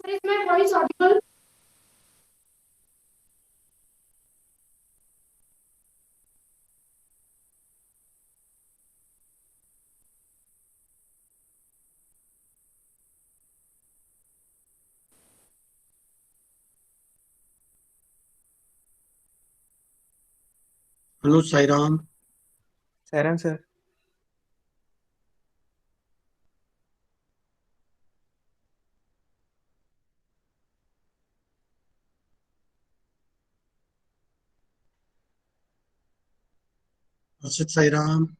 Is my voice audible? Hello, Sairam. Saran sir. Arshit Sairam.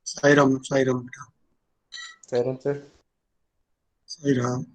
Sairam, Sairam, beta. Saran sir. Sairam.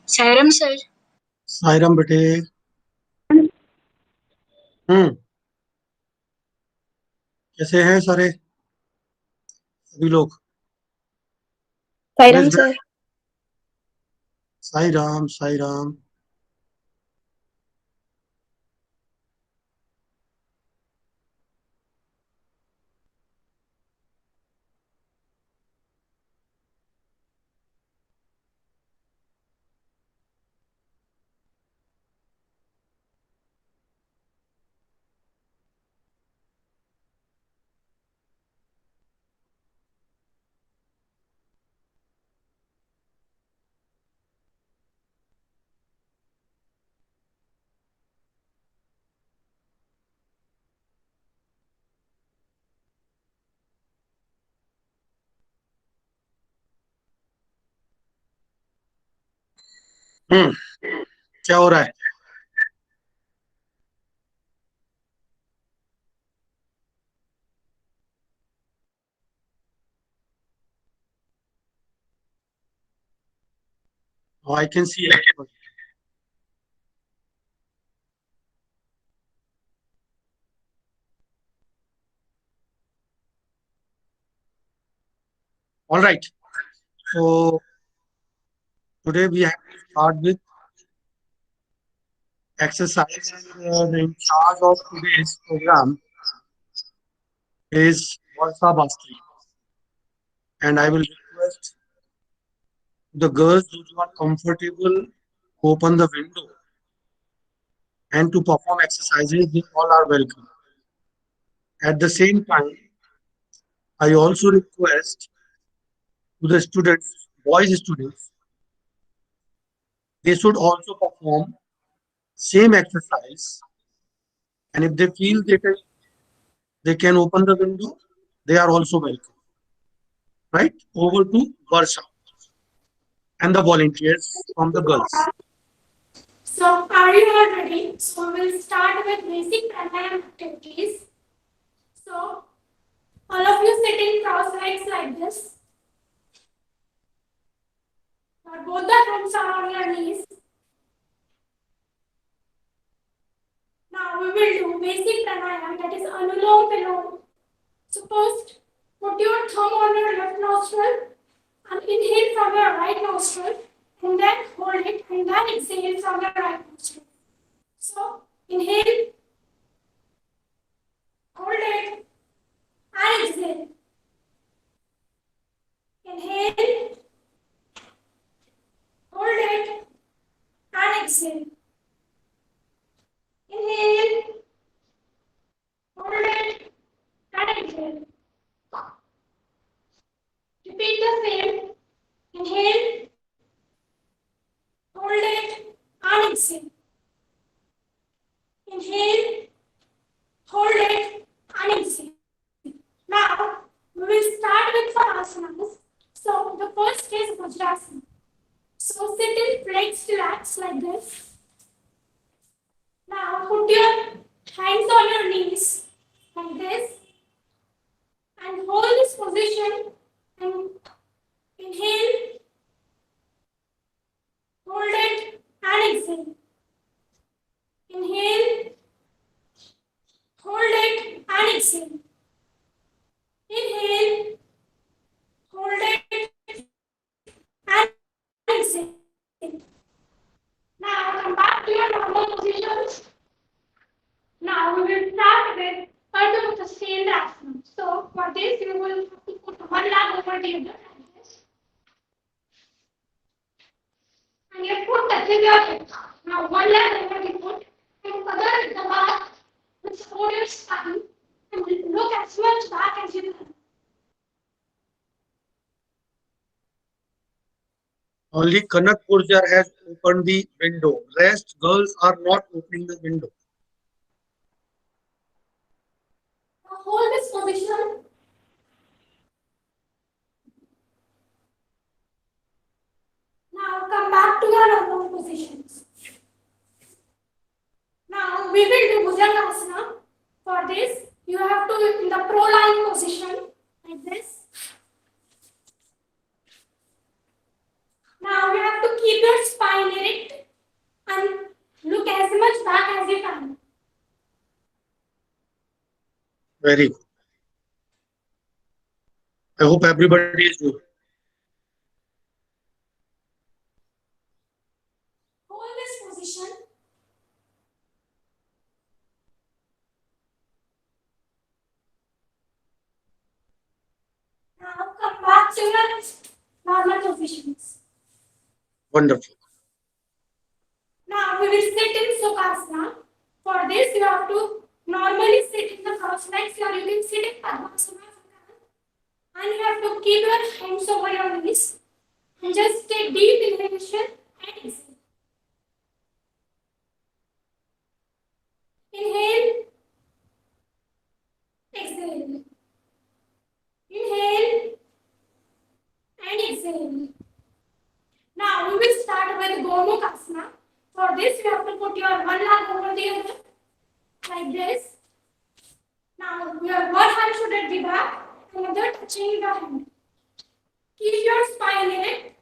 Sairam sir. Sairam बेटे. हम्म. कैसे हैं सारे सभी लोग? Sairam Suresh बेटा. sir. साई राम, साई राम. हम्म. क्या हो रहा है? I can see everybody. All right. So today we have to start with exercise. The in charge of today's program is Varsa Bastri. And I will request the girls who are comfortable open the window and to perform exercises. They all are welcome. At the same time, I also request to the students, boys students, they should also perform same exercise. And if they feel they can open the window, they are also welcome. Right? Over to Varsha and the volunteers from the girls. So, are you all ready? So, we'll start with basic pranayama activities. So, all of you sit in cross legs like this. Now, both the hands are on your knees. Now, we will do basic pranayama, that is Anulom Vilom. So, first, put your thumb on your left nostril and inhale from your right nostril and then hold it and then exhale from your right nostril. So inhale, hold it, and exhale. Inhale, hold it, and exhale. Inhale, hold it, and exhale. Repeat the same. Inhale, hold it, and exhale. Inhale, hold it, and exhale. Now, we will start with some asanas. So, the first is Vajrasana. So, sit in legs relaxed like this. Now, put your hands on your knees like this and hold this position and inhale, hold it, and exhale. Inhale, hold it, and exhale. Inhale, hold it, and exhale. Now come back to your normal positions. Now we will start with Ardha Uttasthana. So for this you will have to put one leg over the other like this. And your foot touches your hip. Now one leg over the foot and other at the back and support your spine and look as much back as you can. Only Kanak Purjar has opened the window. Rest girls are not opening the window. Now hold this position. Now come back to your normal positions. Now we will do Bhujangasana. For this, you have to in the pro-lying position like this. Now you have to keep your spine erect and look as much back as you can. Very good. I hope everybody is doing. Hold this position. Now come back to your normal positions. Wonderful. Now we will sit in Sukhasana. For this, you have to normally sit in the cross legs, or you can sit in Padmasana. And you have to keep your hands over your knees and just take deep inhalation and exhale. Inhale, exhale. Inhale and exhale. Now we will start with Gomukhasana. For this, you have to put your one leg over the other like this. Now your one hand should at the back, another touching the hand. Keep your spine erect.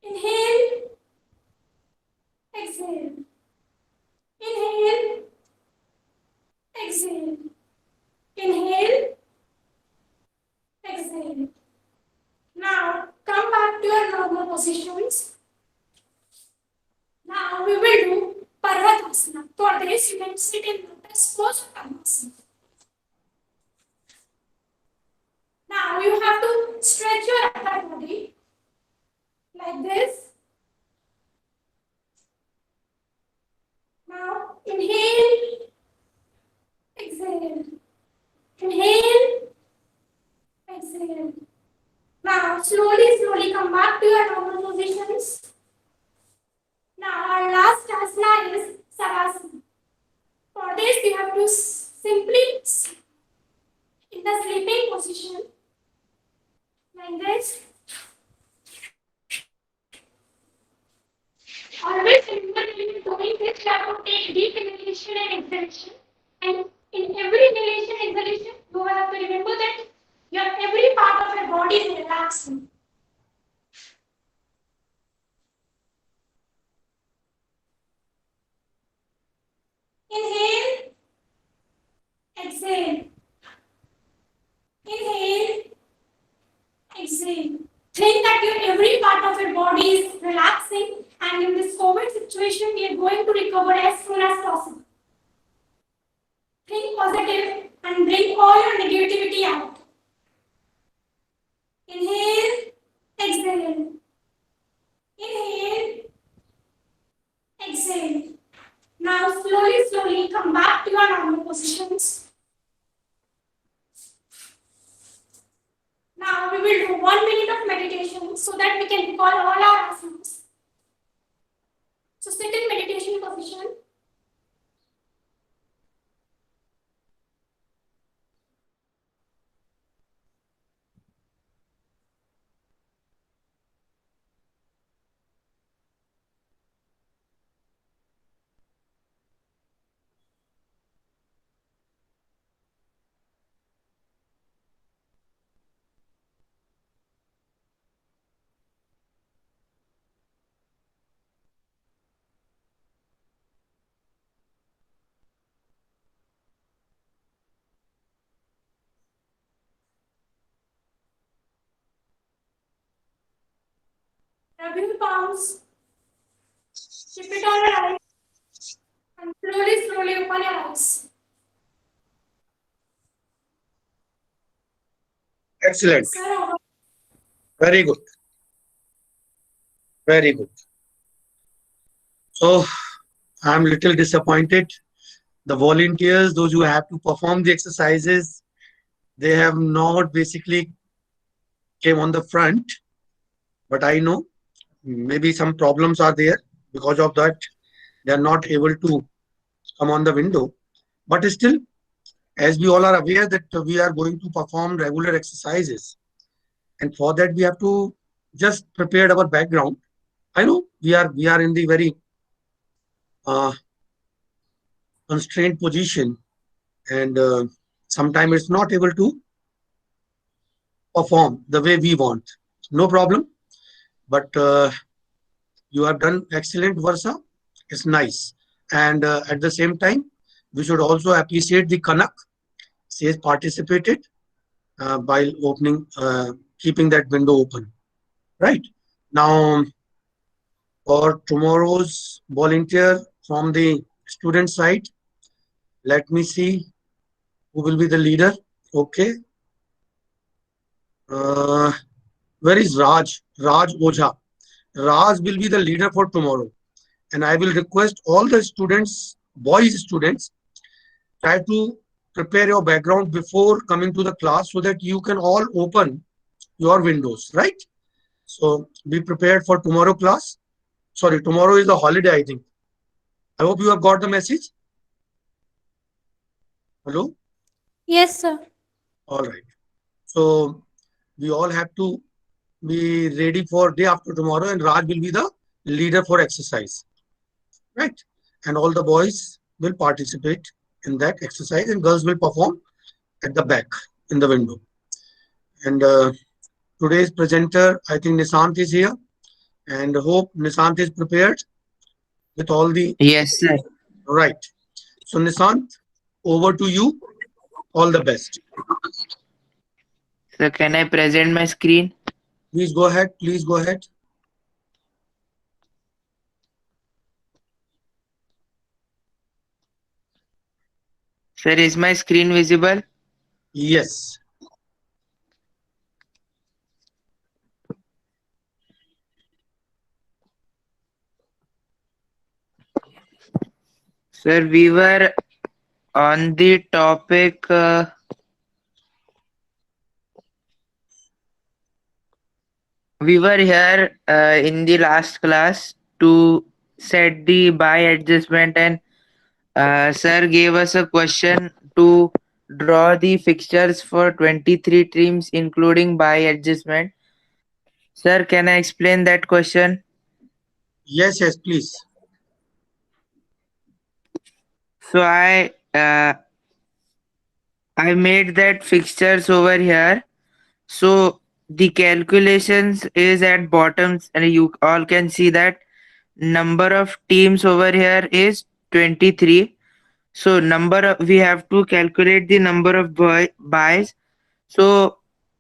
Inhale, exhale. Inhale, exhale. Inhale, exhale. Now come back to your normal positions. Now we will do Parvatasana. For this, you can sit in lotus pose or Padmasana. Now you have to stretch your upper body like this. Now inhale, exhale. Inhale, exhale. Now slowly come back to your normal positions. Now our last asana is Savasana. For this, you have to simply sit in the sleeping position like this. Always remember when you are doing this, you have to take deep inhalation and exhalation. And in every inhalation and exhalation, you have to remember that your every part of your body is relaxing. Inhale, exhale. Inhale, exhale. Think that your every part of your body is relaxed. relaxing, and in this COVID situation, we are going to recover as soon as possible. Think positive and bring all your negativity out. Inhale, exhale. Inhale, exhale. Now slowly come back to your normal positions. Now we will do 1 minute of meditation so that we can recall all our asanas. So sit in meditation position. Rub your palms. Keep it on your eyes. And slowly open your eyes. Excellent. Sir, over. Very good. Very good. So I'm little disappointed. The volunteers, those who have to perform the exercises, they have not basically came on the front. But I know maybe some problems are there. Because of that, they are not able to come on the window. But still, as we all are aware that we are going to perform regular exercises, and for that we have to just prepare our background. I know we are in the very constrained position, and sometimes it's not able to perform the way we want. No problem, but you have done excellent, Versa. It's nice, and at the same time, we should also appreciate the Kanak. She has participated by opening, keeping that window open. Right now, for tomorrow's volunteer from the student side, let me see who will be the leader. Okay. Where is Raj? Raj Ojha. Raj will be the leader for tomorrow. And I will request all the students, boys students, try to prepare your background before coming to the class so that you can all open your windows, right? So be prepared for tomorrow class. Sorry, tomorrow is a holiday, I think. I hope you have got the message. Hello? Yes, sir. All right. So we all have to be ready for day after tomorrow, and Raj will be the leader for exercise, right? And all the boys will participate in that exercise, and girls will perform at the back in the window. And today's presenter, I think Nishant is here, and hope Nishant is prepared with all the Yes, sir. right. So Nishant, over to you. All the best. So can I present my screen? Please go ahead. Please go ahead. Sir, is my screen visible? Yes. Sir, we were on the topic we were here in the last class to set the by adjustment, and sir gave us a question to draw the fixtures for 23 teams including by adjustment. Sir, can I explain that question? Yes, yes, please. So I made that fixtures over here. So the calculations is at bottom, and you all can see that number of teams over here is 23. So we have to calculate the number of buys. So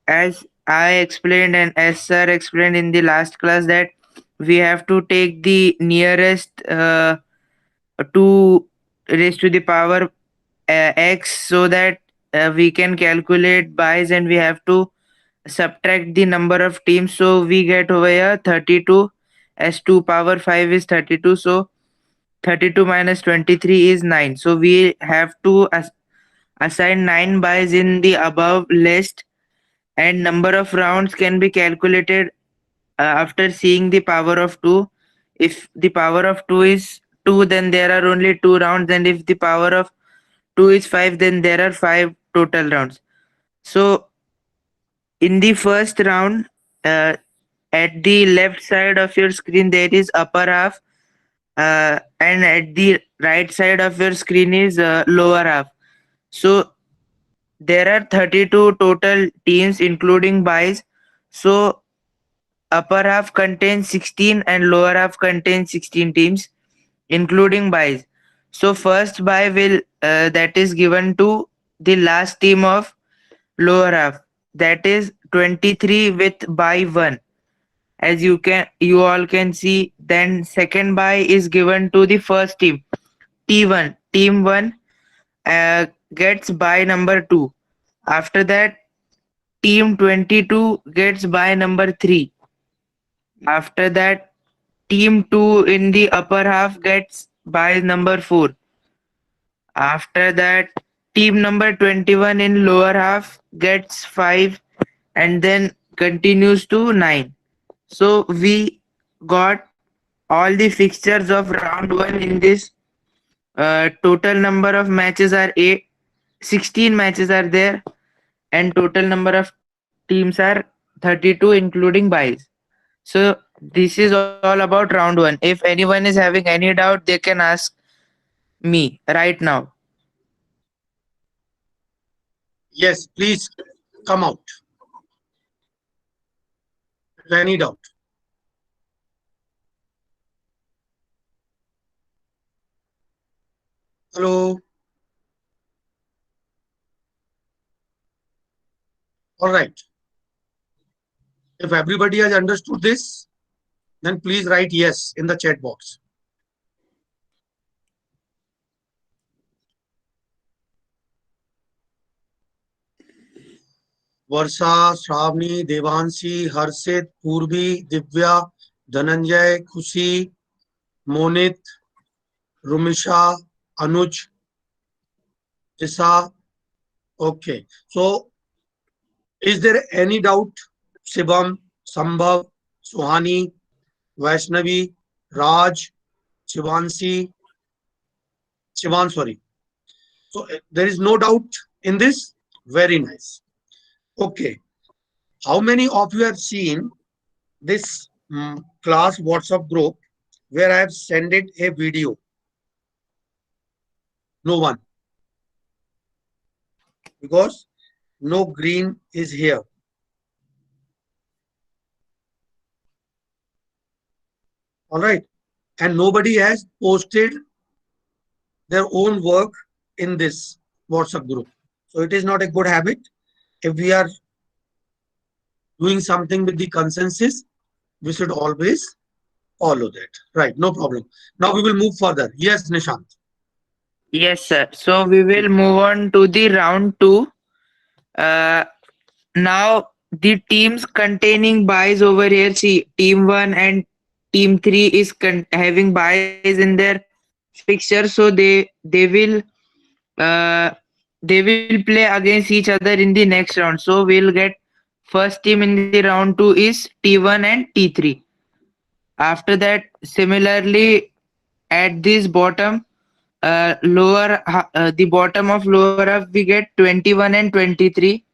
as I explained and as sir explained in the last class that we have to take the nearest 2 raised to the power x, so that we can calculate buys, and we have to subtract the number of teams. So we get over here 32, as 2 power 5 is 32. So 32 minus 23 is 9. So we have to assign 9 buys in the above list, and number of rounds can be calculated after seeing the power of 2. If the power of 2 is 2, then there are only 2 rounds, and if the power of 2 is 5, then there are 5 total rounds. So in the first round, uh, at the left side of your screen there is upper half, and at the right side of your screen is lower half. So there are 32 total teams including buys. So upper half contains 16 and lower half contains 16 teams including buys. So first buy will that is given to the last team of lower half, that is 23 with buy 1, as you all can see. Then second buy is given to the first team, T1. Team 1 gets buy number 2. After that, team 22 gets buy number 3. After that, team 2 in the upper half gets buy number 4. After that, team number 21 in lower half gets 5, and then continues to 9. So we got all the fixtures of round 1 in this. Total number of matches are 8, 16 matches are there, and total number of teams are 32 including buys. So this is all about round 1. If anyone is having any doubt, they can ask me right now. Yes, please come out. If any doubt. Hello. All right. If everybody has understood this, then please write yes in the chat box. वर्षा, श्रावणी, देवांशी, हर्षित, पूर्वी, दिव्या, धनंजय, खुशी, मोनित, रुमिशा, अनुज, Isa. Okay. So, is there any doubt? Shivam, Sambhav, Suhani, Vaishnavi, Raj, Shivanshi, Shivan, sorry. So, there is no doubt in this. Very nice. Okay. How many of you have seen this class WhatsApp group where I have sent it a video? No one. Because no green is here. All right. And nobody has posted their own work in this WhatsApp group. So it is not a good habit. If we are doing something with the consensus, we should always follow that. Right. No problem. Now we will move further. Yes, Nishant. Yes, sir. So we will move on to the round 2. Uh, Now the teams containing buys over here. See, team 1 and team 3 is having buys in their fixture, so uh, they will play against each other in the next round. So we'll get first team in the round 2 is T1 and T3. After that, similarly, at this bottom, the bottom of lower half, we get 21 and 23.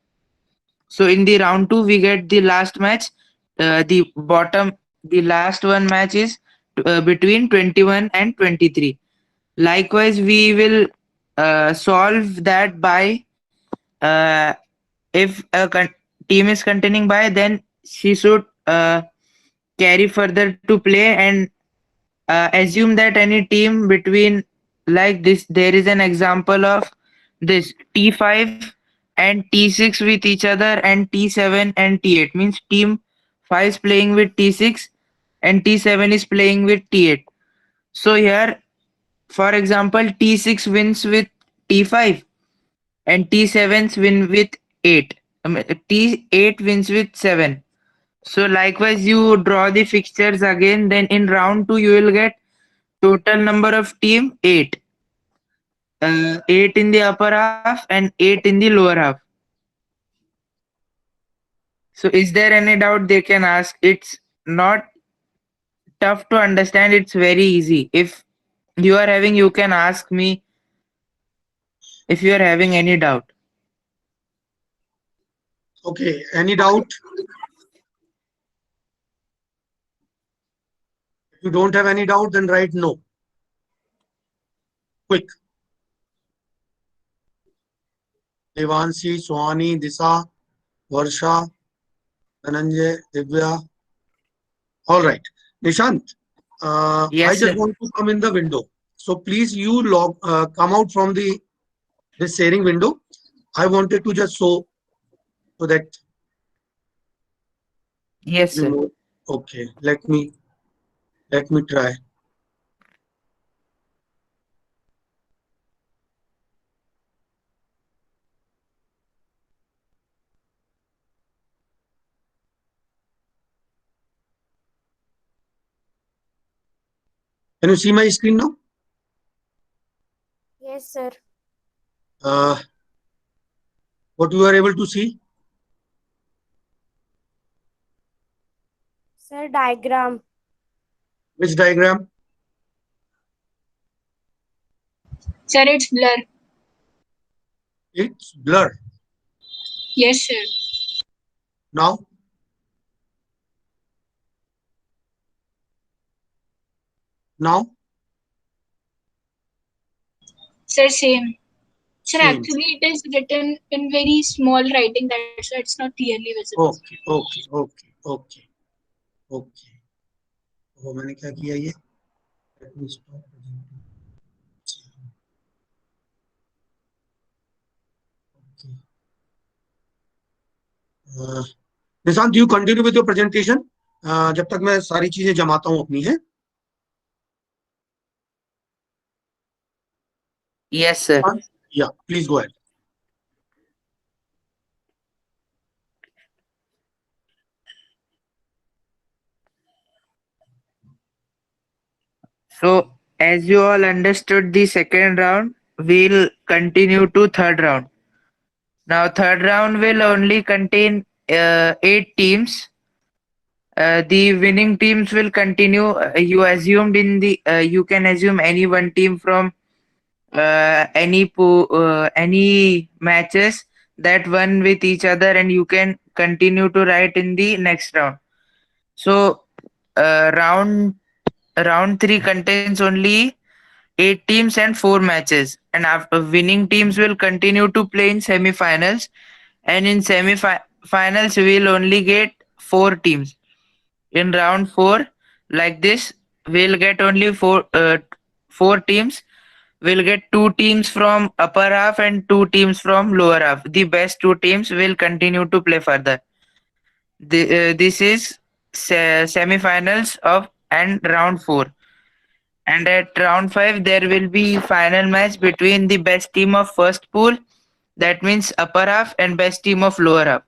So in the round 2, we get the last match. The last one match is between 21 and 23. Likewise, we will solve that by, if a team is containing by, then she should carry further to play, and assume that any team between, like this, there is an example of this T5 and T6 with each other, and T7 and T8, means team 5 is playing with T6 and T7 is playing with T8. So here, for example, T6 wins with T5 and T7 win with 8. T8 wins with 7. So likewise, you draw the fixtures again. Then in round 2, you will get total number of team 8. 8 in the upper half and 8 in the lower half. So is there any doubt they can ask? It's not tough to understand. It's very easy. If you are having, you can ask me if you are having any doubt. Okay, any doubt? If you don't have any doubt, then write no. Quick. Devanshi, Swani, Disha, Varsha, Dhananjay, Divya. All right. Nishant, I Yes, just sir. want to come in the window. So please you come out from this sharing window. I wanted to just show so that Yes, you sir. know. Okay, let me try. Can you see my screen now? Yes, sir. Uh, what you are able to see? Sir, diagram. Which diagram? Sir, it's blur. It's blur. Yes, sir. Now, now, Sir, same. Sir, same. actually, it is written in very small writing. That's why it's not clearly visible. Okay, okay, okay, okay, okay. वो मैंने क्या किया ये? Let me stop. Okay. Nishant, you continue with your presentation. जब तक मैं सारी चीजें जमाता हूँ अपनी है. Yes, sir. Yeah, please go ahead. So as you all understood the second round, we'll continue to third round. Now third round will only contain 8 teams. The winning teams will continue. You can assume any one team from any matches that won with each other, and you can continue to write in the next round. So round 3 contains only 8 teams and 4 matches, and after winning teams will continue to play in semi-finals, and in semi-finals we'll only get 4 teams. In round 4, like this, we'll get only 4 teams. We'll get 2 teams from upper half and 2 teams from lower half. The best 2 teams will continue to play further. This is semi-finals of and round 4. And at round 5, there will be final match between the best team of first pool, that means upper half, and best team of lower half.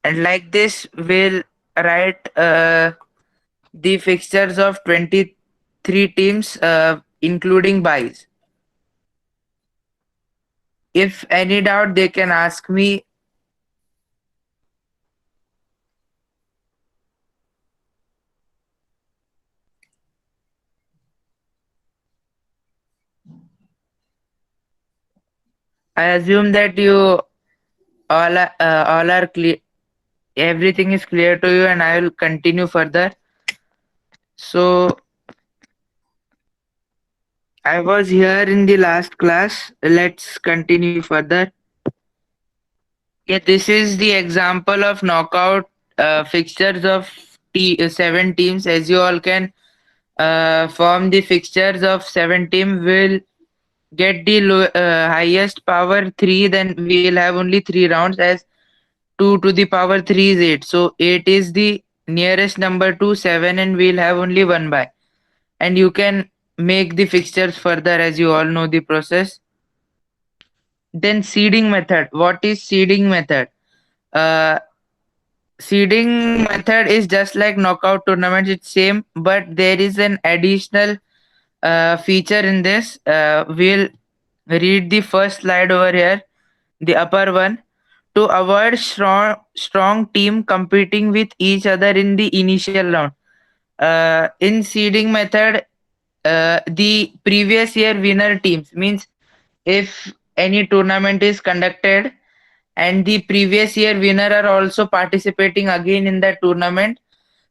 And like this, we'll write the fixtures of 23 teams, including buys. If any doubt, they can ask me. I assume that you all are clear. Everything is clear to you, and I will continue further. So I was here in the last class. Let's continue further. Yeah, this is the example of knockout fixtures of 7 teams. As you all can form the fixtures of 7 teams, will get the highest power 3, then we'll have only 3 rounds, as 2 to the power 3 is 8. So 8 is the nearest number to 7, and we'll have only one bye. And you can make the fixtures further, as you all know the process. Then seeding method. What is seeding method? Uh, Seeding method is just like knockout tournaments. It's same, but there is an additional feature in this. We'll read the first slide over here, the upper one. To avoid strong team competing with each other in the initial round. In seeding method, the previous year winner teams, means if any tournament is conducted and the previous year winner are also participating again in that tournament,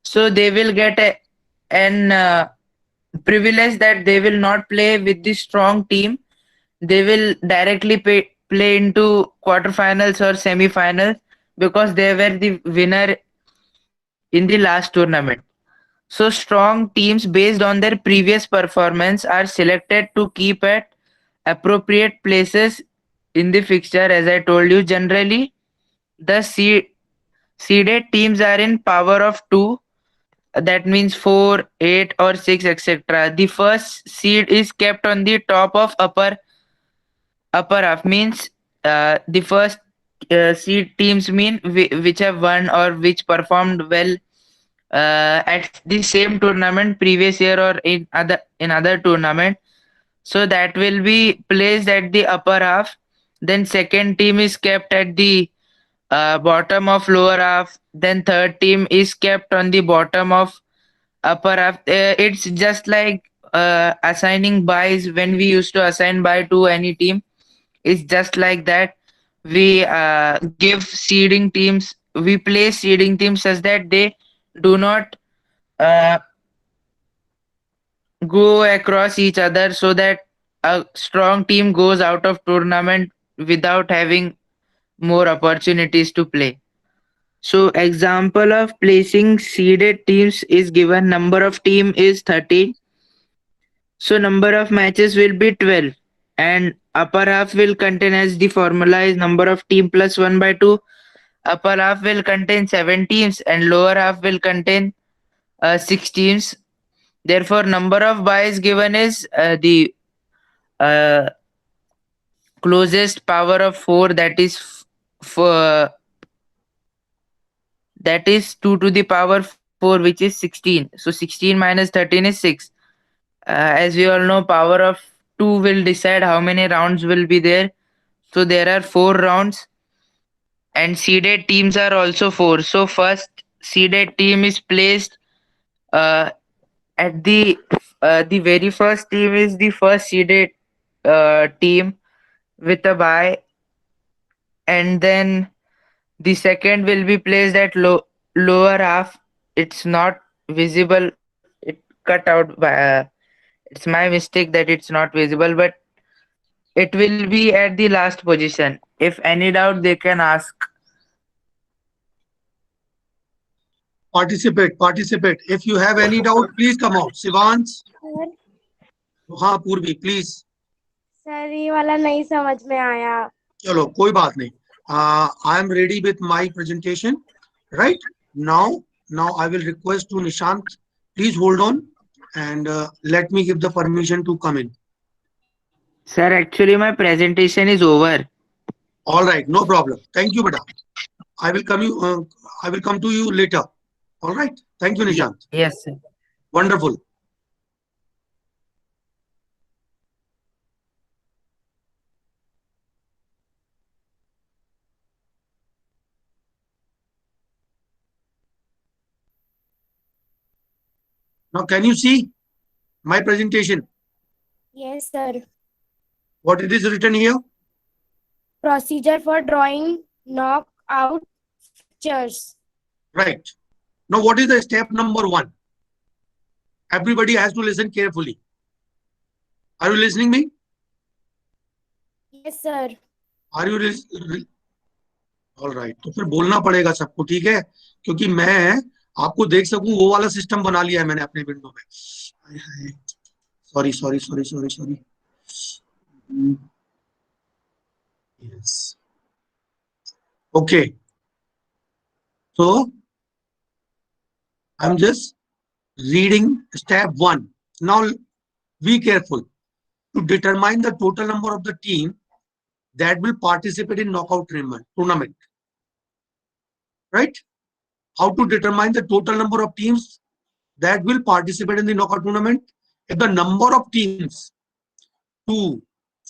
so they will get an privilege that they will not play with the strong team. They will directly play into quarterfinals or semifinals because they were the winner in the last tournament. So strong teams based on their previous performance are selected to keep at appropriate places in the fixture. As I told you, generally the seeded teams are in power of 2, that means 4, 8 or 6, etc. The first seed is kept on the top of upper half, means the first seed teams mean which have won or which performed well at the same tournament previous year or in other tournament. So that will be placed at the upper half. Then second team is kept at the bottom of lower half. Then third team is kept on the bottom of upper half. It's just like assigning buys when we used to assign buy to any team. It's just like that. We give seeding teams. We place seeding teams such that they do not uh, go across each other, so that a strong team goes out of tournament without having more opportunities to play. So example of placing seeded teams is given. Number of team is 13. So number of matches will be 12. And upper half will contain, as the formula is number of team plus 1 by 2. Upper half will contain 7 teams and lower half will contain 6 teams. Therefore, number of buys given is the uh, closest power of 4, that is for that is 2 to the power 4, which is 16. So 16 minus 13 is 6. As we all know, power of 2 will decide how many rounds will be there. So there are 4 rounds, and seeded teams are also 4. So first seeded team is placed uh, at the very first team is the first seeded team with a bye, and then the second will be placed at lower half. It's not visible. It cut out by. It's my mistake that it's not visible, but it will be at the last position. If any doubt, they can ask. Participate. If you have any doubt, please come out. Shivans, sir हाँ पूर्वी, please. Sir ये वाला नहीं समझ में आया. चलो कोई बात नहीं. I am ready with my presentation. Right now I will request to Nishant. Please hold on and let me give the permission to come in. Sir, actually, my presentation is over. All right, no problem. Thank you, beta. I will come to you later. All right. Thank you, Nishant. Yes, sir. Wonderful. Now, can you see my presentation? Yes, sir. What it is written here? Procedure for drawing knockout fixtures. Right. Now, what is the step number 1? Everybody has to listen carefully. Are you listening me? Yes, sir. Are you listening? All right. तो फिर बोलना पड़ेगा सबको, ठीक है? क्योंकि मैं आपको देख सकूं वो वाला सिस्टम बना लिया है मैंने अपने विंडो में. Sorry. Yes. Okay. So I'm just reading step 1. Now be careful. To determine the total number of the team that will participate in knockout tournament. Right? How to determine the total number of teams that will participate in the knockout tournament? If the number of teams 2,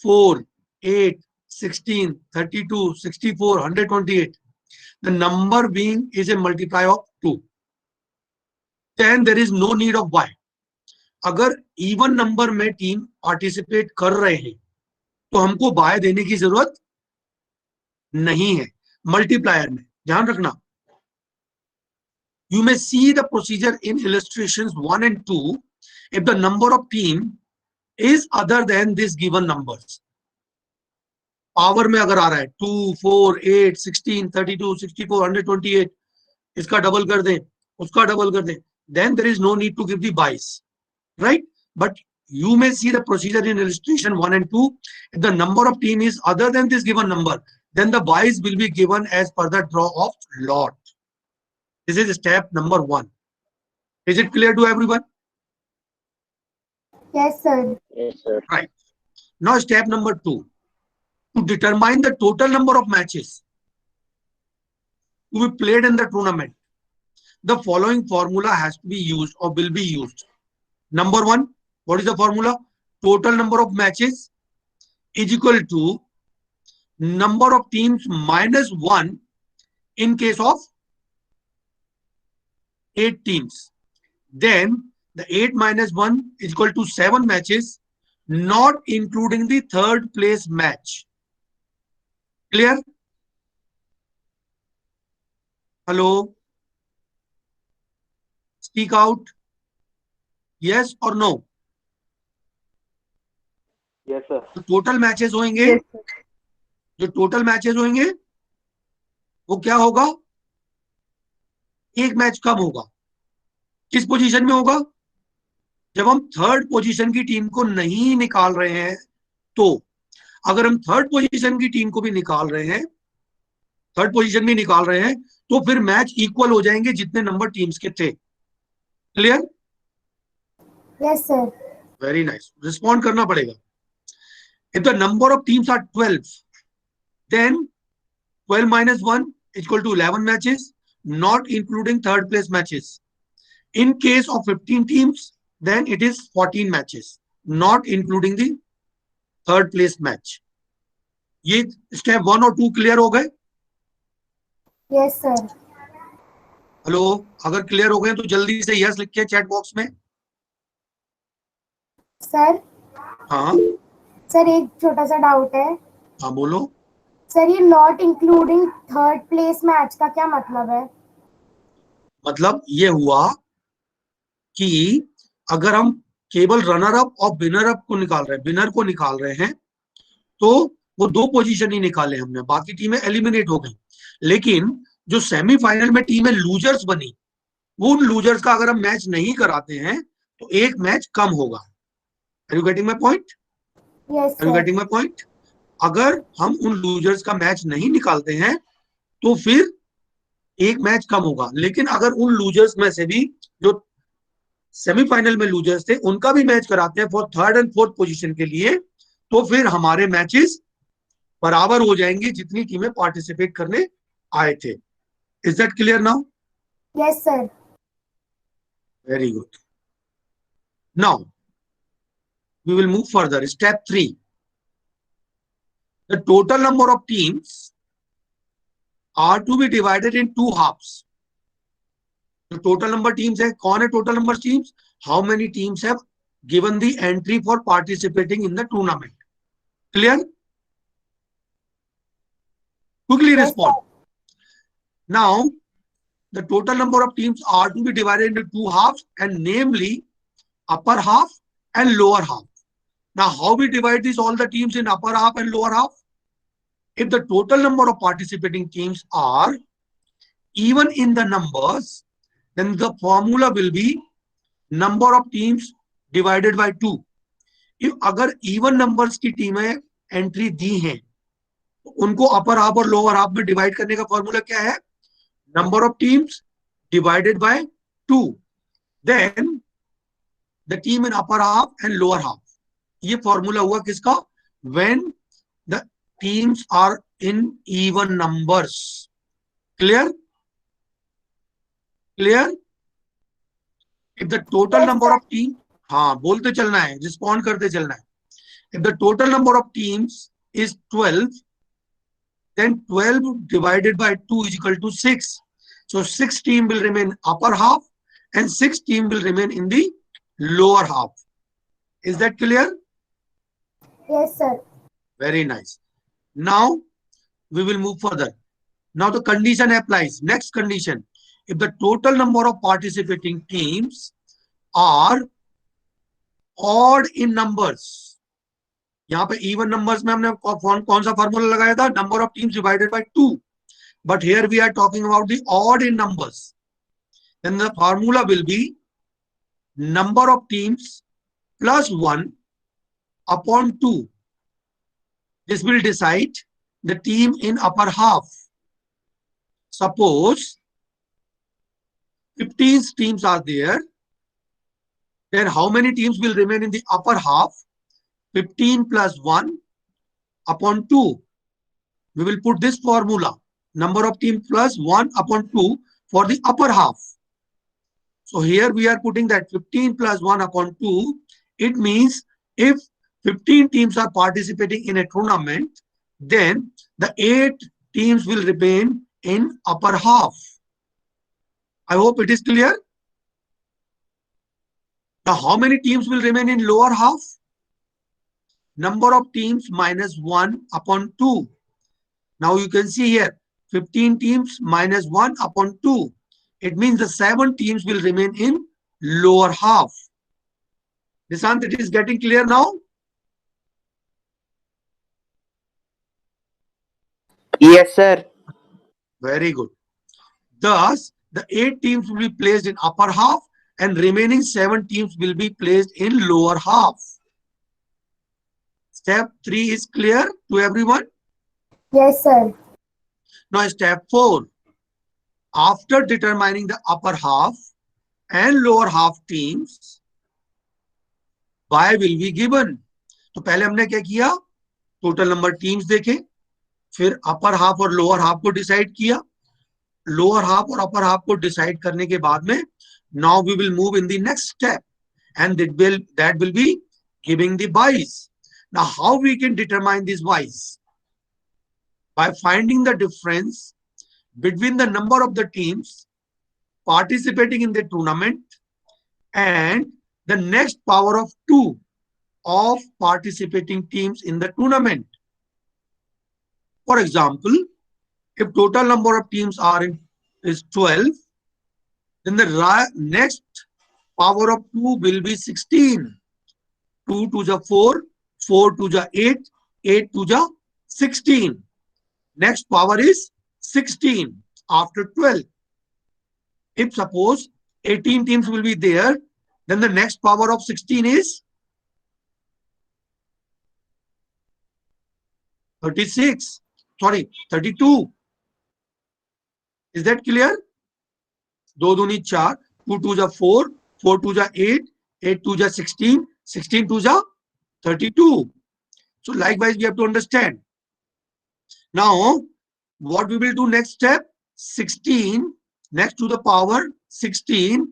4, 8, 16, 32, 64, 128, the number being is a multiply of 2, then there is no need of y. अगर even number में team participate कर रहे हैं तो हमको bye देने की जरूरत नहीं है मल्टीप्लायर में, ध्यान रखना. You may see the procedure in illustrations 1 and 2 if the number of team is other than this given numbers. Power में अगर आ रहा है 2, 4, 8, 16, 32, 64, 128, इसका डबल कर दें, उसका डबल कर दें, then there is no need to give the buys, right? But you may see the procedure in illustration 1 and 2. If the number of team is other than this given number, then the buys will be given as per the draw of lot. This is step number 1. Is it clear to everyone? Yes, sir. Yes, sir. Right. Now step number 2. To determine the total number of matches to be played in the tournament, the following formula has to be used or will be used. Number 1, what is the formula? Total number of matches is equal to number of teams minus 1 in case of 8 teams. Then the 8 minus 1 is equal to 7 matches, not including the third place match. Clear? Hello? Speak out. Yes or no? Yes, sir. जो total matches होंगे, Yes, sir. जो total matches होंगे वो क्या होगा? एक match कम होगा. किस पोजीशन में होगा? जब हम थर्ड पोजीशन की टीम को नहीं निकाल रहे हैं तो. अगर हम थर्ड पोजीशन की टीम को भी निकाल रहे हैं, थर्ड पोजीशन भी निकाल रहे हैं, तो फिर मैच इक्वल हो जाएंगे जितने नंबर टीम्स के थे. Clear? Yes, sir. Very nice. Respond करना पड़ेगा. If the number of teams are 12, then 12 minus 1 is equal to 11 matches, not including third place matches. In case of 15 teams, then it is 14 matches, not including the third place match. ये step 1 और 2 clear हो गए? Yes, sir. Hello, अगर clear हो गए तो जल्दी से यस लिखिए चैट बॉक्स में. सर, हाँ सर एक छोटा सा डाउट है. हाँ बोलो. सर ये not including third place match का क्या मतलब है? मतलब ये हुआ कि अगर हम केवल रनर अप और विनर अप को निकाल रहे हैं, विनर को निकाल रहे हैं, तो वो 2 पोजीशन ही निकाले हमने, बाकी टीमें एलिमिनेट हो गई. लेकिन जो सेमीफाइनल में टीमें लूजर्स बनी, वो उन लूजर्स का अगर हम मैच नहीं कराते हैं तो एक मैच कम होगा. Are you getting my point? Yes, are you sir. Getting my point? अगर हम उन लूजर्स का मैच नहीं निकालते हैं तो फिर एक मैच कम होगा. लेकिन अगर उन लूजर्स में से भी जो सेमीफाइनल में लूजर्स थे उनका भी मैच कराते हैं for third and fourth position के लिए, तो फिर हमारे मैचेस बराबर हो जाएंगे जितनी टीमें पार्टिसिपेट करने आए थे. Is that clear now? Yes, sir. Very good. Now we will move further. Step 3. The total number of teams are to be divided in 2 halves. The total number teams है, कौन है total number teams? How many teams have given the entry for participating in the tournament? Clear? Quickly Yes, respond. Now the total number of teams are to be divided into 2 halves, and namely upper half and lower half. Now how we divide these all the teams in upper half and lower half? If the total number of participating teams are even in the numbers, then the formula will be number of teams divided by 2. If अगर even numbers की टीमें entry दी हैं तो उनको upper half और lower half में divide करने का फॉर्मूला क्या है? Number of teams divided by 2. Then the team in upper half and lower half. ये formula हुआ किसका? When the teams are in even numbers. Clear? Clear? If the total Yes, number sir. of teams, हाँ बोलते चलना है, respond करते चलना है. If the total number of teams is 12, then 12 divided by 2 is equal to 6. So 6 team will remain upper half and 6 team will remain in the lower half. Is that clear? Yes, sir. Very nice. Now we will move further. Now the condition applies. Next condition. If the total number of participating teams are odd in numbers. यहाँ पे even numbers में हमने कौन सा formula लगाया था? Number of teams divided by 2. But here we are talking about the odd in numbers. Then the formula will be number of teams plus 1 upon 2. This will decide the team in upper half. Suppose 15 teams are there, then how many teams will remain in the upper half? 15 plus 1 upon 2. We will put this formula, number of teams plus 1 upon 2 for the upper half. So here we are putting that 15 plus 1 upon 2. It means if 15 teams are participating in a tournament, then the 8 teams will remain in upper half. I hope it is clear. Now, how many teams will remain in lower half? Number of teams minus 1 upon 2. Now you can see here, 15 teams minus 1 upon 2. It means the 7 teams will remain in lower half. Nishant, it is getting clear now? Yes, sir. Very good. Thus, the 8 teams will be placed in upper half and remaining 7 teams will be placed in lower half. Step 3 is clear to everyone? Yes, sir. Now, step 4. After determining the upper half and lower half teams, y will be given. तो पहले हमने क्या किया? Total number teams देखे, फिर upper half और lower half को decide किया. लोअर हाफ और अपर हाफ को डिसाइड करने के बाद में now we will move in the next step and that will be giving the y's. Now how we can determine these y's? By finding the difference between the number of the teams participating in the tournament and the next power of 2 of participating teams in the tournament. For example, if total number of teams is 12, then the next power of 2 will be 16. 2 to the 4, 4 to the 8, 8 to the 16. Next power is 16 after 12. If suppose 18 teams will be there, then the next power of 16 is 36. Sorry, 32. Is that clear? 2 दूनी 4, 2 to the 4, 4 to the 8, 8 to the 16, 16 to the 32. So likewise, we have to understand. Now, what we will do next step? 16 next to the power 16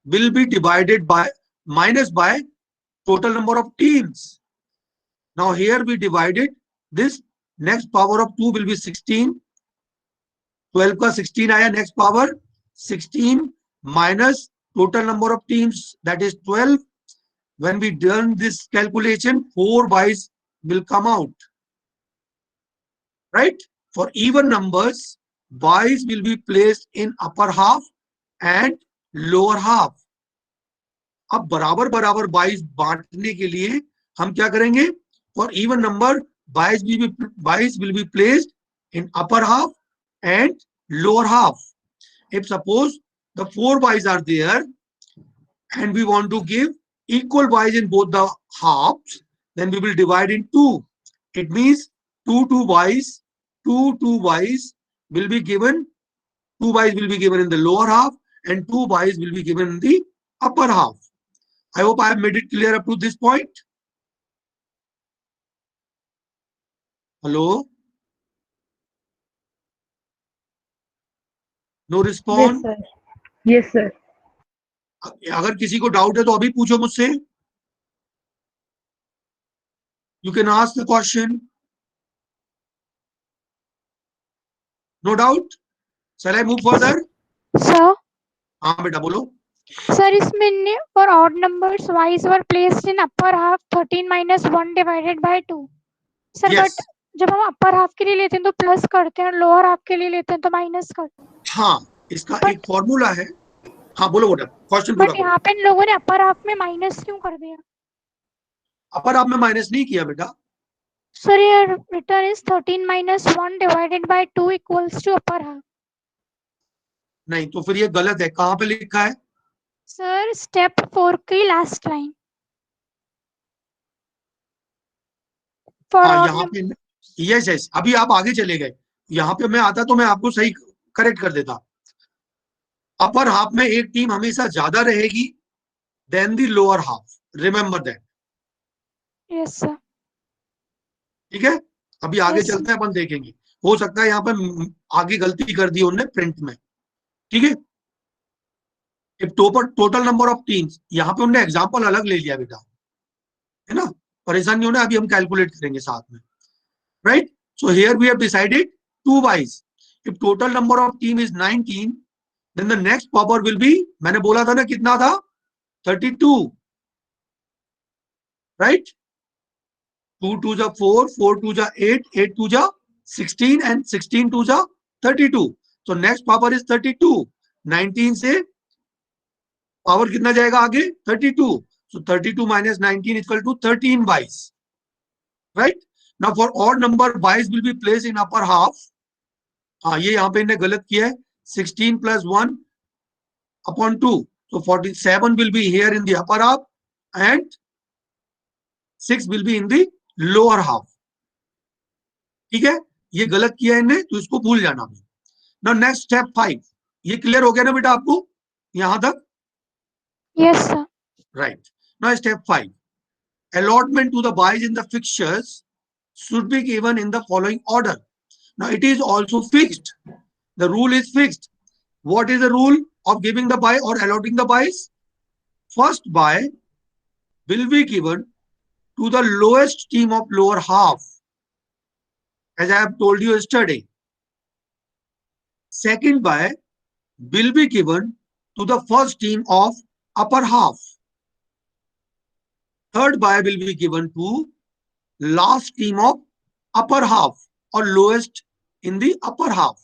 will be divided by minus by total number of teams. Now here we divided this. Next power of 2 will be 16. 12 का 16 आया. Next power 16 minus total number of teams, that is 12. When we done this calculation, 4 y's will come out. Right? For even numbers, y's will be placed in upper half and lower half. अब बराबर बराबर y's बांटने के लिए हम क्या करेंगे? For even number, y's will be placed in upper half and lower half. If suppose the 4 y's are there and we want to give equal y's in both the halves, then we will divide in 2. It means 2 y's will be given. 2 y's will be given in the lower half and 2 byes will be given in the upper half. I hope I have made it clear up to this point. Hello? No response? Yes, sir. अगर किसी को doubt है तो अभी पूछो मुझसे. You can ask the question. No doubt? Shall I move further? Sir, हाँ बेटा बोलो. sir, इसमें for odd numbers, y's were placed in upper half 13 minus 1 divided by 2. Sir, Yes. but जब हम अपर हाफ के लिए लेते हैं तो प्लस करते हैं और लोअर हाफ के लिए लेते हैं तो माइनस करते हैं. हाँ, इसका एक फॉर्मूला है. हाँ बोलो बेटा, क्वेश्चन पूरा बट करो. यहाँ पे इन लोगों ने अपर हाफ में माइनस क्यों कर दिया? अपर हाफ में माइनस नहीं किया बेटा. Sir, your return is 13 minus 1 divided by 2 equals to upper half. नहीं तो फिर ये गलत है. कहाँ पे लिखा है? Sir, step 4 की last line. For हाँ odd यहाँ number. पे यस यस. अभी आप आगे चले गए. यहाँ पे मैं आता तो मैं आपको सही करेक्ट कर देता. अपर हाफ में एक टीम हमेशा ज्यादा रहेगी than the lower half. Remember that. Yes, sir. ठीक है. अभी आगे Yes, चलते हैं, अपन देखेंगे. हो सकता है यहाँ पे आगे गलती कर दी उन्होंने प्रिंट में. ठीक है. टोटल नंबर ऑफ टीम्स, यहाँ पे उन्होंने एग्जांपल अलग ले लिया बेटा, है ना. परेशान नहीं होना, अभी हम कैलकुलेट करेंगे साथ में. Right. So here we have decided 2 byes. If total number of team is 19, then the next power will be, मैंने बोला था ना कितना था, 32. राइट. 2 2 जा 4, 4 2 जा 8, 8 2 जा 16 and 16 2 जा 32. So next power is 32. 19 से पावर कितना जाएगा आगे? 32. So 32 minus 19 is equal to 13 byes. Right. Now for odd number, byes will be placed in upper half. हाँ ये यहाँ पे इन्हें गलत किया है. 16 plus 1 upon 2. So 47 will be here in the upper half and 6 will be in the lower half. ठीक है. ये गलत किया है इन्हें, तो इसको भूल जाना. Now next step 5. ये क्लियर हो गया ना बेटा आपको यहां तक? Yes, sir. Right. Now step 5. Allotment to the byes in the fixtures should be given in the following order. Now it is also fixed. The rule is fixed. What is the rule of giving the bye or allotting the byes? First bye will be given to the lowest team of lower half, as I have told you yesterday. Second bye will be given to the first team of upper half. Third bye will be given to last team of upper half or lowest in the upper half.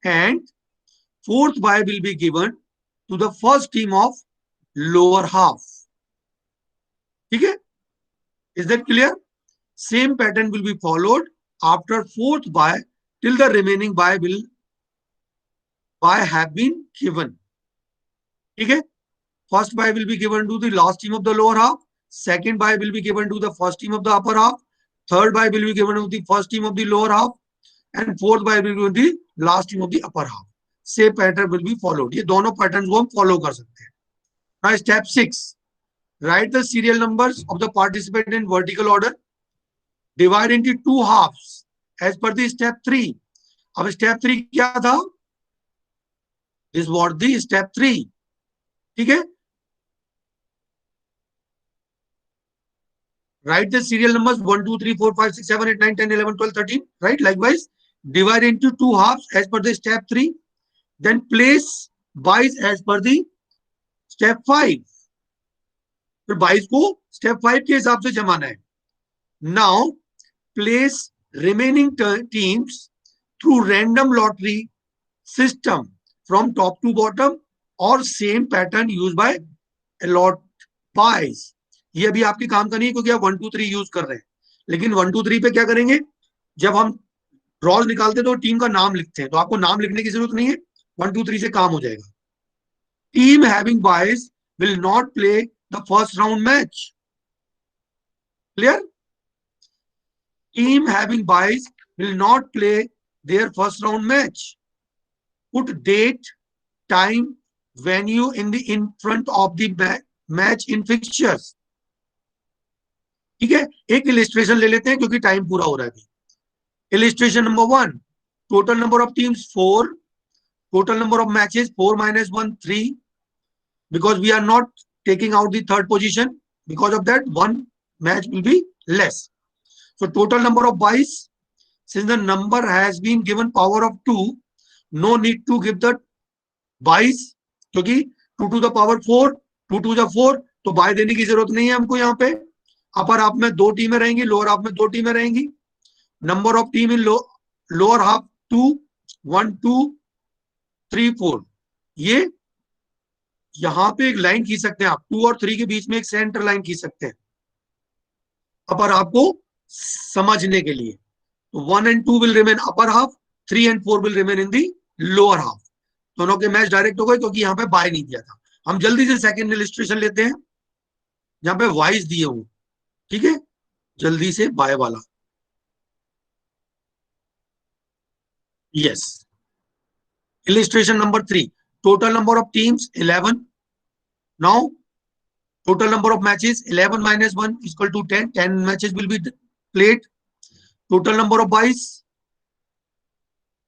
And fourth bye will be given to the first team of lower half. Okay? Is that clear? Same pattern will be followed after fourth bye till the remaining bye have been given. Okay? First bye will be given to the last team of the lower half. Second bye will be given to the first team of the upper half. Third bye will be given to the first team of the lower half. And fourth bye will be given to the last team of the upper half. Same pattern will be followed. ये दोनों patterns को हम follow कर सकते हैं. Now step 6. Write the serial numbers of the participant in vertical order. Divide into 2 halves as per the step 3. अब step 3 क्या था? This was the step 3. ठीक है. Write the serial numbers 1, 2, 3, 4, 5, 6, 7, 8, 9, 10, 11, 12, 13. Right. Likewise, divide into 2 halves as per the step 3. Then place byes as per the step 5. फिर 22 को step 5 के हिसाब से जमाना है. Now place remaining teams through random lottery system from top to bottom or same pattern used by allot byes. ये अभी आपके काम का नहीं है क्योंकि आप 1 2 3 यूज कर रहे हैं. लेकिन 1 2 3 पे क्या करेंगे? जब हम ड्रॉज निकालते हैं तो टीम का नाम लिखते हैं, तो आपको नाम लिखने की जरूरत नहीं है. 1 2 3 से काम हो जाएगा. Team having byes will not play the first round match. Clear? Team having byes will not play their first round match. Put date, time venue in front of the match in fixtures. ठीक है, एक illustration ले लेते हैं क्योंकि time पूरा हो रहा है. Illustration number 1, total number of teams 4, total number of matches 4 minus 1 3, because we are not taking out the third position, because of that one match will be less. So total number of byes, since the number has been given power of 2, no need to give the byes, क्योंकि 2 to the power 4, 2 to the 4, तो bye देने की जरूरत नहीं है हमको. यहाँ पे अपर हाफ में 2 टीमें रहेंगी, लोअर हाफ में 2 टीमें रहेंगी. Number of team in lower half 2, 1 2 3 4. ये यहां पे एक लाइन खींच सकते हैं आप, 2 और 3 के बीच में एक सेंटर लाइन खींच सकते हैं अपर हाफ को समझने के लिए. 1 and 2 will remain upper half, 3 and 4 will remain in the lower half. दोनों के मैच डायरेक्ट हो गए क्योंकि यहाँ पे बाय नहीं दिया था. हम जल्दी से सेकंड इलिस्ट्रेशन लेते हैं जहां पे वाइज दिए हुए. ठीक है, जल्दी से बाय वाला. Yes, illustration number 3, total number of teams 11. Now total number of matches 11 minus 1 is equal to 10. 10 matches will be played. Total number of byes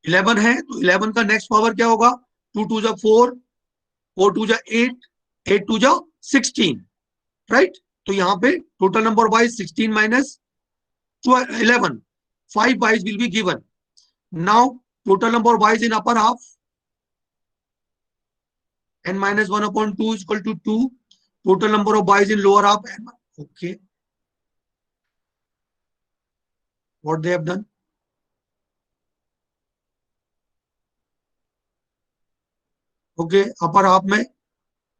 11 है, तो 11 का नेक्स्ट पावर क्या होगा? 2 2 जा 4, 4 2 जा 8, 8 2 जा 16, राइट. तो यहाँ पे total number of byes 16 minus 11, 5 byes will be given. Now total number of byes in upper half, n minus 1 upon 2 is equal to 2. Total number of byes in lower half, n. Okay, what they have done? Okay, upper half में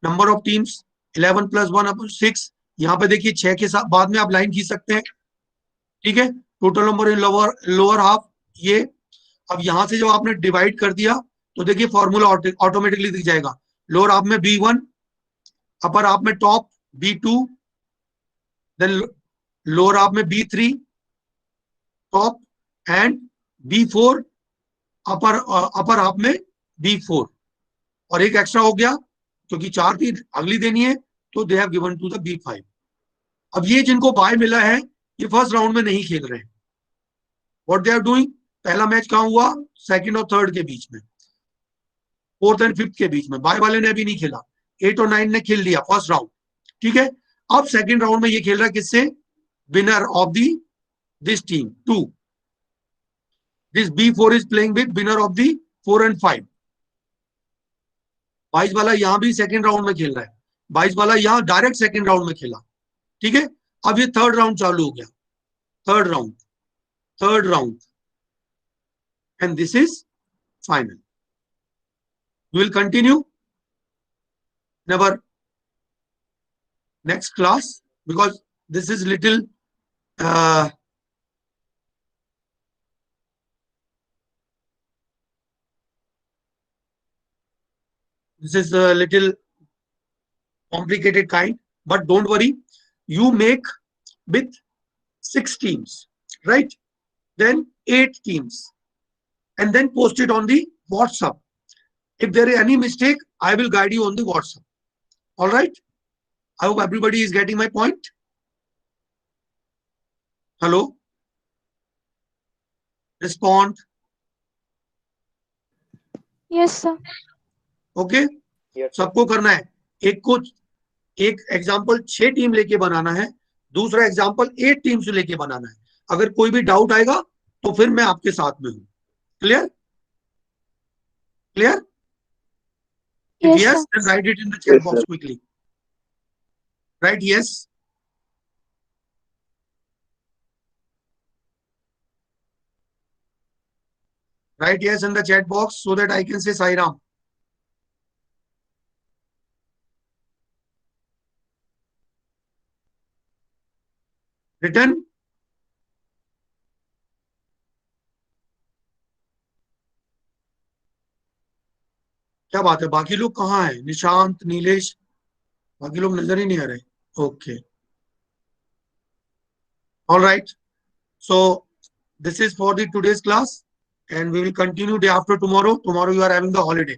number of teams 11 plus 1 upon 6. यहाँ पे देखिए 6 के साथ बाद में आप line खींच सकते हैं. ठीक है, total number in lower half ये. अब यहां से जब आपने डिवाइड कर दिया तो देखिए फॉर्मूला ऑटोमेटिकली दिख जाएगा. लोअर हाफ में B1, अपर हाफ में top B2, then lower half में B3 top and B4, upper half में B4. और एक एक्स्ट्रा हो गया क्योंकि 4 थी, अगली देनी है, तो they have given to the B5. अब ये जिनको बाय मिला है ये फर्स्ट राउंड में नहीं खेल रहे हैं. व्हाट दे आर डूइंग, पहला मैच कहाँ हुआ? सेकंड और थर्ड के बीच में, फोर्थ एंड फिफ्थ के बीच में. बाय वाले ने अभी नहीं खेला. 8 और 9 ने खेल लिया फर्स्ट राउंड. ठीक है, अब सेकंड राउंड में ये खेल रहा है किससे? Winner of the this team 2. This B4 is playing with winner of the 4 and 5. 22 वाला यहां भी सेकंड राउंड में खेल रहा है. 22 वाला यहां डायरेक्ट सेकंड राउंड में खेला. ठीक है, अब ये थर्ड राउंड चालू हो गया. Third round and this is final. We will continue in our next class because this is little complicated kind, but don't worry, you make with 6 teams, right? Then 8 teams and then post it on the WhatsApp. If there is any mistake, I will guide you on the WhatsApp. All right. I hope everybody is getting my point. Hello. Respond. Yes, sir. Okay. सबको करना है. एक example 6 team लेके बनाना है, दूसरा example 8 team से लेके बनाना है. अगर कोई भी डाउट आएगा तो फिर मैं आपके साथ में हूं. Clear? Clear? If yes, then write it in the chat box quickly. Write yes. Write yes in the chat box so that I can say Sairam. Written? क्या बात है, बाकी लोग कहाँ हैं? निशांत, नीलेश, बाकी लोग नजर ही नहीं आ रहे. Okay, all right. So this is for the today's class and we will continue day after tomorrow. Tomorrow you are having the holiday.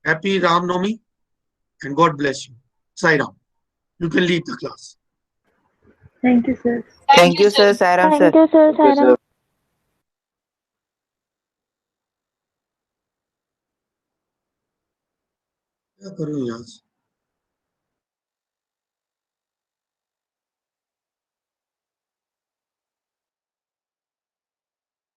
Happy Ram Navami and God bless you. Sai Ram. You can leave the class. Thank you, sir. Thank you, sir. Sairam, sir. Thank you, sir. Sairam. क्या करूं यार?